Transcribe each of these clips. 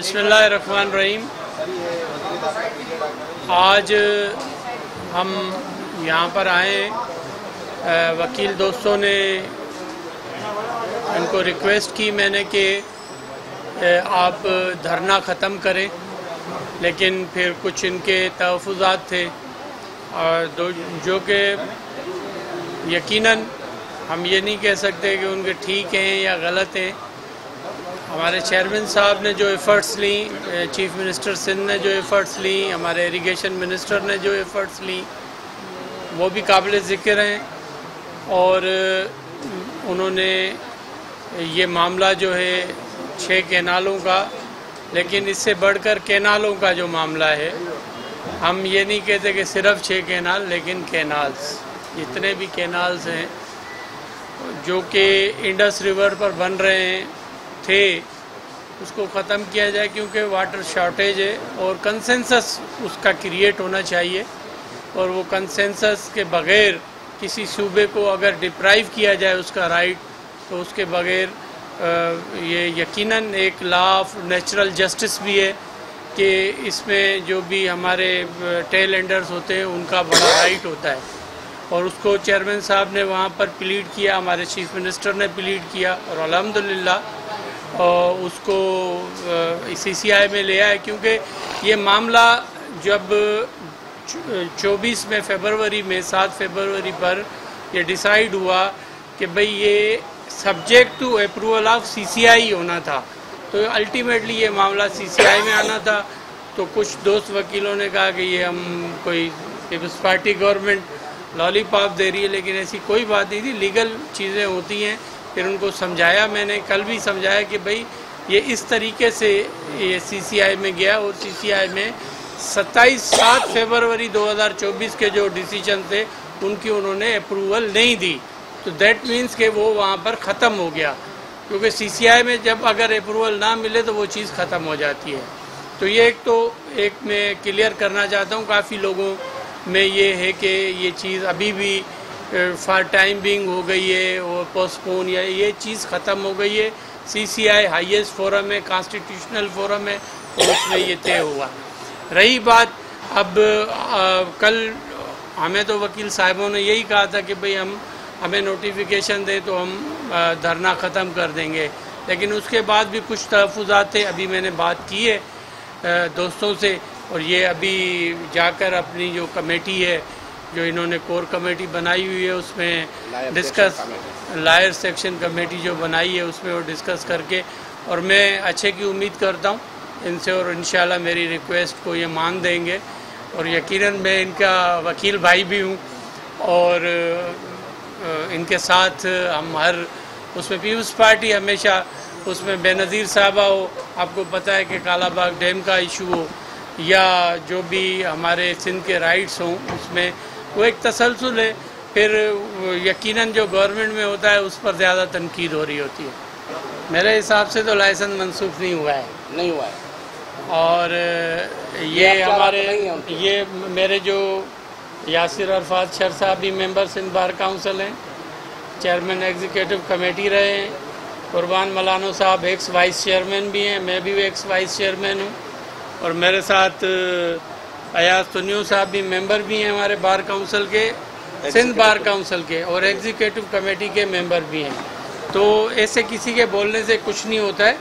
बिस्मिल्लाहिर्रहमानिर्रहीम। आज हम यहाँ पर आए, वकील दोस्तों ने इनको रिक्वेस्ट की मैंने कि आप धरना ख़त्म करें, लेकिन फिर कुछ इनके तहफ़्फ़ुज़ात थे और जो कि यकीनन हम ये नहीं कह सकते कि उनके ठीक हैं या गलत हैं। हमारे चेयरमैन साहब ने जो एफ़र्ट्स ली, चीफ़ मिनिस्टर सिंध ने जो एफ़र्ट्स ली, हमारे इरिगेशन मिनिस्टर ने जो एफ़र्ट्स ली, वो भी काबिल ज़िक्र हैं। और उन्होंने ये मामला जो है 6 कैनालों का, लेकिन इससे बढ़कर कैनालों का जो मामला है, हम ये नहीं कहते कि सिर्फ 6 कैनाल, लेकिन कैनाल्स, जितने भी कैनाल्स हैं जो कि इंडस रिवर पर बन रहे थे, उसको ख़त्म किया जाए, क्योंकि वाटर शॉर्टेज है और कंसेंसस उसका क्रिएट होना चाहिए। और वो कंसेंसस के बग़ैर किसी सूबे को अगर डिप्राइव किया जाए उसका राइट, तो उसके बग़ैर ये यकीनन एक लॉ ऑफ नेचुरल जस्टिस भी है कि इसमें जो भी हमारे टेल एंडर्स होते हैं उनका बड़ा राइट होता है। और उसको चेयरमैन साहब ने वहाँ पर प्लीड किया, हमारे चीफ़ मिनिस्टर ने प्लीड किया और अल्हम्दुलिल्लाह उसको CCI में ले आए, क्योंकि ये मामला जब 24 में फरवरी में 7 फरवरी पर ये डिसाइड हुआ कि भाई ये subject to approval of CCI होना था, तो अल्टीमेटली ये मामला CCI में आना था। तो कुछ दोस्त वकीलों ने कहा कि ये हम कोई पीपल्स पार्टी गवर्नमेंट लॉलीपॉप दे रही है, लेकिन ऐसी कोई बात नहीं थी, लीगल चीज़ें होती हैं। फिर उनको समझाया, मैंने कल भी समझाया कि भाई ये इस तरीके से ये CCI में गया और CCI में 7 फरवरी 2024 के जो डिसीजन थे उनकी उन्होंने अप्रूवल नहीं दी, तो दैट मीन्स कि वो वहाँ पर ख़त्म हो गया। क्योंकि CCI में जब अगर अप्रूवल ना मिले तो वो चीज़ ख़त्म हो जाती है। तो ये एक मैं क्लियर करना चाहता हूँ, काफ़ी लोगों में ये है कि ये चीज़ अभी भी फॉर टाइम बिंग हो गई है और पोस्टपोन, या ये चीज़ ख़त्म हो गई है। CCI हाईएस्ट फोरम है, कॉन्स्टिट्यूशनल फोरम है, और उसमें ये तय हुआ। रही बात अब कल हमें तो वकील साहिबों ने यही कहा था कि भाई हमें नोटिफिकेशन दे तो हम धरना ख़त्म कर देंगे, लेकिन उसके बाद भी कुछ तहफ़्फ़ुज़ात थे। अभी मैंने बात की है दोस्तों से, और ये अभी जाकर अपनी जो कमेटी है, जो इन्होंने कोर कमेटी बनाई हुई है, उसमें डिस्कस, लायर सेक्शन कमेटी जो बनाई है उसमें वो डिस्कस करके, और मैं अच्छे की उम्मीद करता हूँ इनसे, और इंशाल्लाह मेरी रिक्वेस्ट को ये मान देंगे। और यकीनन मैं इनका वकील भाई भी हूँ, और इनके साथ हम हर उसमें पीपल्स पार्टी हमेशा उसमें बेनज़ीर साहबा हो, आपको पता है कि कालाबाग डैम का इशू हो, या जो भी हमारे सिंध के राइट्स हों, उसमें वो एक तसलसल है। फिर यकीनन जो गवर्नमेंट में होता है उस पर ज़्यादा तनकीद हो रही होती है। मेरे हिसाब से तो लाइसेंस मनसूख नहीं हुआ है। और ये हमारे ये मेरे जो यासिर अरफात शर साहब भी मेंबर सिंध बार काउंसिल हैं, चेयरमैन एग्जीक्यूटिव कमेटी रहे हैं, कुर्बान मलानो साहब एक्स वाइस चेयरमैन भी हैं, मैं भी एक्स वाइस चेयरमैन हूँ, और मेरे साथ अयाज तुनियो साहब भी मेंबर भी हैं हमारे बार काउंसिल के, सिंध बार काउंसिल के, और एग्जीक्यूटिव कमेटी के मेंबर भी हैं। तो ऐसे किसी के बोलने से कुछ नहीं होता है।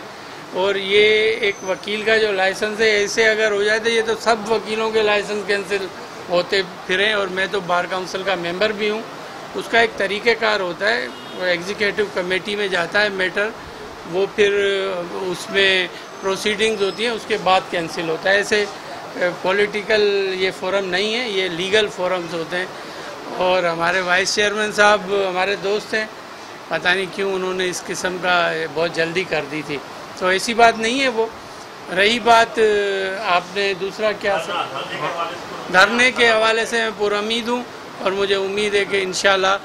और ये एक वकील का जो लाइसेंस है, ऐसे अगर हो जाए तो ये तो सब वकीलों के लाइसेंस कैंसिल होते फिरें। और मैं तो बार काउंसिल का मेंबर भी हूँ, उसका एक तरीक़ेकार होता है, वो एग्जीक्यूटिव कमेटी में जाता है मैटर, वो फिर उसमें प्रोसीडिंग्स होती हैं, उसके बाद कैंसिल होता है। ऐसे पॉलिटिकल ये फोरम नहीं है, ये लीगल फोरम्स होते हैं। और हमारे वाइस चेयरमैन साहब हमारे दोस्त हैं, पता नहीं क्यों उन्होंने इस किस्म का बहुत जल्दी कर दी थी, तो ऐसी बात नहीं है वो। रही बात आपने दूसरा क्या धरने के हवाले से, मैं पुरुम्मीद हूँ और मुझे उम्मीद है कि इंशाल्लाह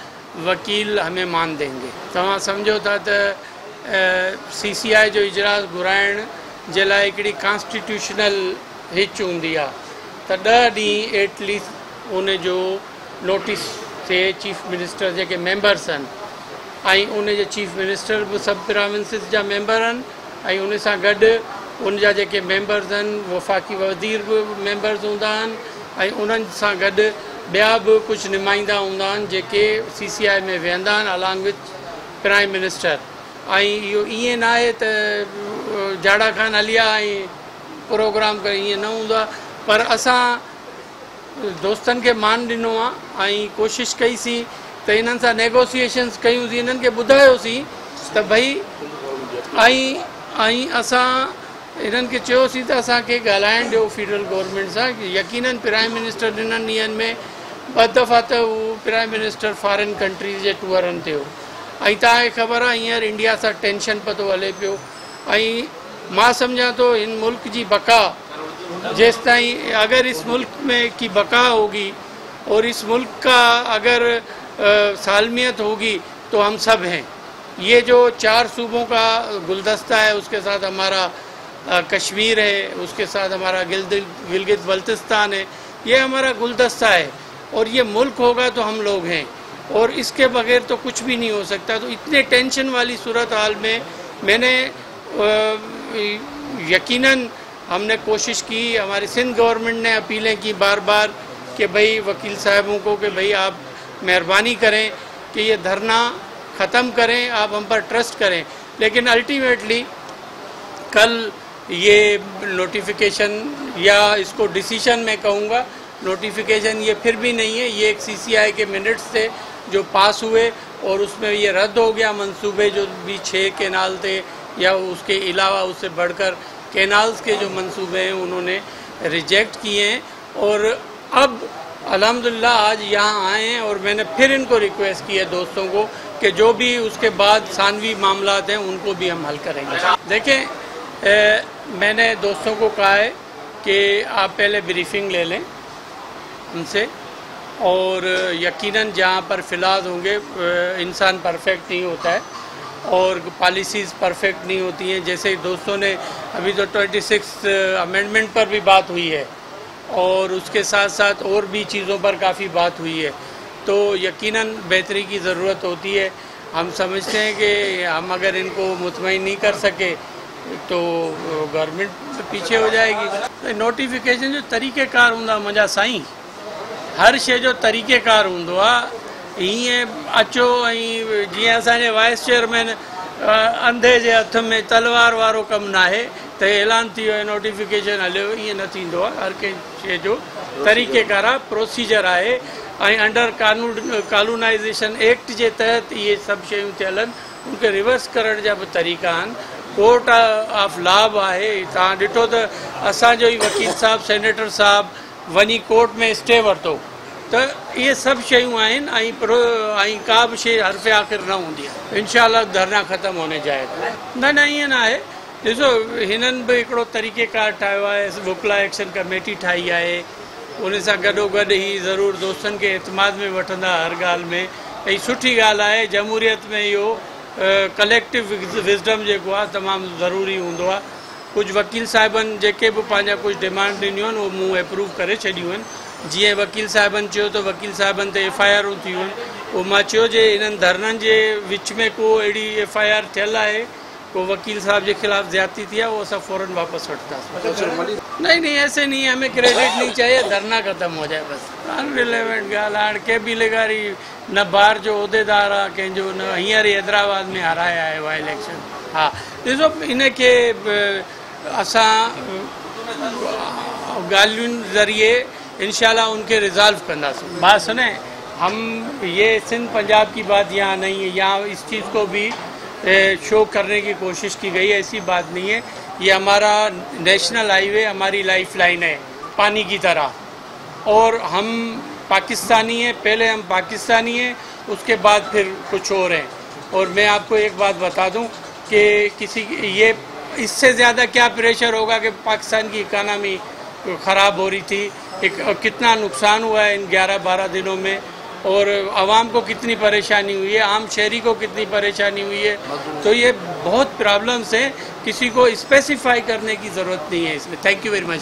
वकील हमें मान देंगे। तव्हां सम्झो था त CCI जो इजलास घुराइण जे लाइ हिकिड़ी कॉन्स्टिट्यूशनल हिच हूंदी आहे, त 10 ॾींहं एटलीस्ट उन जो नोटिस थिए चीफ मिनिस्टर जेके मेंबर्स आहिनि, ऐं उन जे चीफ मिनिस्टर बि सभु प्रोविंसिस जा मेंबर आहिनि, ऐं उन सां गॾु उन जा जेके मेंबर्स आहिनि वफ़ाक़ी वज़ीर बि मेंबर्स हूंदा आहिनि ऐं उन्हनि सां गॾु ॿिया बि कुझु नुमाइंदा हूंदा आहिनि जेके CCI में वेहंदा आहिनि अलॉन्ग विथ प्राइम मिनिस्टर। ऐं इहो ईअं न आहे त जाड़ा खान हलिया ऐं प्रोग्राम करे, ईअं न हूंदो आहे। पर असां दोस्तनि खे मान ॾिनो आहे ऐं कोशिशि कईसीं त इन्हनि सां नेगोसिएशन्स कयूंसीं, इन्हनि खे ॿुधायोसीं त भई ऐं असां इन्हनि खे चयोसीं त असांखे ॻाल्हाइणु ॾियो फेडरल गवर्नमेंट सां। यकीनन प्राइम मिनिस्टर ॾिननि ॾींहंनि में 2 दफ़ा त उहो प्राइम मिनिस्टर फॉरेन कंट्रीज़ जे टूरनि ते हो ऐं तव्हांखे ख़बर आहे हींअर इंडिया सां टेंशन पतो हले पियो। ऐं मां सम्झां थो हिन मुल्क जी बका जेसि ताईं अगर इस मुल्क में की बका होगी और इस मुल्क का अगर सालमियत होगी तो हम सब हैं। ये जो 4 सूबों का गुलदस्ता है, उसके साथ हमारा कश्मीर है, उसके साथ हमारा गिलगित बल्तिस्तान है, ये हमारा गुलदस्ता है और ये मुल्क होगा तो हम लोग हैं और इसके बगैर तो कुछ भी नहीं हो सकता। तो इतने टेंशन वाली सूरत हाल में मैंने यकीनन हमने कोशिश की, हमारी सिंध गवर्नमेंट ने अपीलें की बार बार कि भाई वकील साहबों को कि भाई आप मेहरबानी करें कि ये धरना ख़त्म करें, आप हम पर ट्रस्ट करें। लेकिन अल्टीमेटली कल ये नोटिफिकेशन या इसको डिसीशन मैं कहूँगा, नोटिफिकेशन ये फिर भी नहीं है, ये एक CCI के मिनट्स थे जो पास हुए और उसमें ये रद्द हो गया। मंसूबे जो भी 6 कैनाल थे या उसके अलावा उससे बढ़कर कैनाल्स के जो मंसूबे हैं उन्होंने रिजेक्ट किए हैं। और अब अल्हम्दुलिल्लाह आज यहाँ आए हैं और मैंने फिर इनको रिक्वेस्ट की है दोस्तों को कि जो भी उसके बाद सानवी मामलात हैं उनको भी हम हल करेंगे। देखें, मैंने दोस्तों को कहा है कि आप पहले ब्रीफिंग ले लें उनसे और यकीनन जहाँ पर फ़िलहाल होंगे, इंसान परफेक्ट नहीं होता है और पॉलिसीज़ परफेक्ट नहीं होती हैं। जैसे दोस्तों ने अभी तो 26 अमेंडमेंट पर भी बात हुई है और उसके साथ साथ और भी चीज़ों पर काफ़ी बात हुई है, तो यकीनन बेहतरी की ज़रूरत होती है। हम समझते हैं कि हम अगर इनको मुतमईन नहीं कर सके तो गवर्नमेंट पीछे हो जाएगी। नोटिफिकेशन जो तरीक़ेकार हूंदा मुंहिंजा साईं, हर शइ जो तरीक़ेकार हूंदो आहे। हीअं अचो ऐं जीअं असांजे वाइस चेयरमैन अंधे जे हथ में तलवार वारो कमु न आहे त ऐलान थी वियो नोटिफिकेशन हलियो, ईअं न थींदो आहे। हर कंहिं शइ जो तरीक़ेकार आहे, प्रोसीजर आहे ऐं अंडर कॉलोनाइज़ेशन एक्ट जे तहत इहे सभु शयूं थियल आहिनि। उनखे रिवर्स करण जा बि तरीक़ा आहिनि। कोर्ट ऑफ लॉ आहे। तव्हां ॾिठो त असांजो ई वकील साहब, सेनेटर साहब वञी कोर्ट में स्टे वरितो, त इहे सभु शयूं आहिनि ऐं का बि शइ हर्फ़ आख़िर न हूंदी आहे। इंशाअल्लाह धरना ख़त्म होने जाएगा। न ईअं न आहे। ॾिसो, हिननि बि हिकिड़ो तरीक़ेकार ठाहियो आहे, वुकला एक्शन कमेटी ठाही आहे, उन सां गॾोगॾु ई ज़रूरु दोस्तनि खे एतमाद में वठंदा हर ॻाल्हि में। ऐं सुठी ॻाल्हि आहे, जमहूरियत में इहो कलेक्टिव विज़डम जेको आहे तमामु ज़रूरी हूंदो आहे। कुझु वकील साहिबनि जेके बि पंहिंजा कुझु डिमांड ॾिनियूं आहिनि उहे मूं अप्रूव करे छॾियूं आहिनि। जीअं वकील साहिबनि चयो त वकील साहिबनि ते FIR थियूं आहिनि, उहो मां चयो जे इन्हनि धरननि जे विच में को अहिड़ी FIR थियल आहे, को वकील साहब के खिलाफ ज्यादती थी है, वो सब फ़ौरन वापस हटता। नहीं ऐसे नहीं है, हमें क्रेडिट नहीं चाहिए, धरना खत्म हो जाए बस। अनरिलेवेंट ॻाल्हि हाणे के बि लेगारी न बार जो उहिदेदार आहे कंहिंजो, न हींअर हैदराबाद में हाराया आहे उहा इलेक्शन। हाँ ॾिसो, इनखे असां ॻाल्हियुनि ज़रिए इंशाल्लाह उनके रिज़ॉल्व कंदासीं। बात सुने, हम ये सिंध पंजाब की बात यहाँ नहीं है, यहाँ इस चीज़ को भी शो करने की कोशिश की गई है, ऐसी बात नहीं है। ये हमारा नेशनल हाईवे हमारी लाइफ लाइन है पानी की तरह, और हम पाकिस्तानी हैं, पहले हम पाकिस्तानी हैं, उसके बाद फिर कुछ और हैं। और मैं आपको एक बात बता दूं कि ये इससे ज़्यादा क्या प्रेशर होगा कि पाकिस्तान की इकानमी ख़राब हो रही थी, कितना नुकसान हुआ है इन 11-12 दिनों में, और आवाम को कितनी परेशानी हुई है, आम शहरी को कितनी परेशानी हुई है। तो ये बहुत प्रॉब्लम्स हैं, किसी को स्पेसिफाई करने की ज़रूरत नहीं है इसमें। Thank you very much.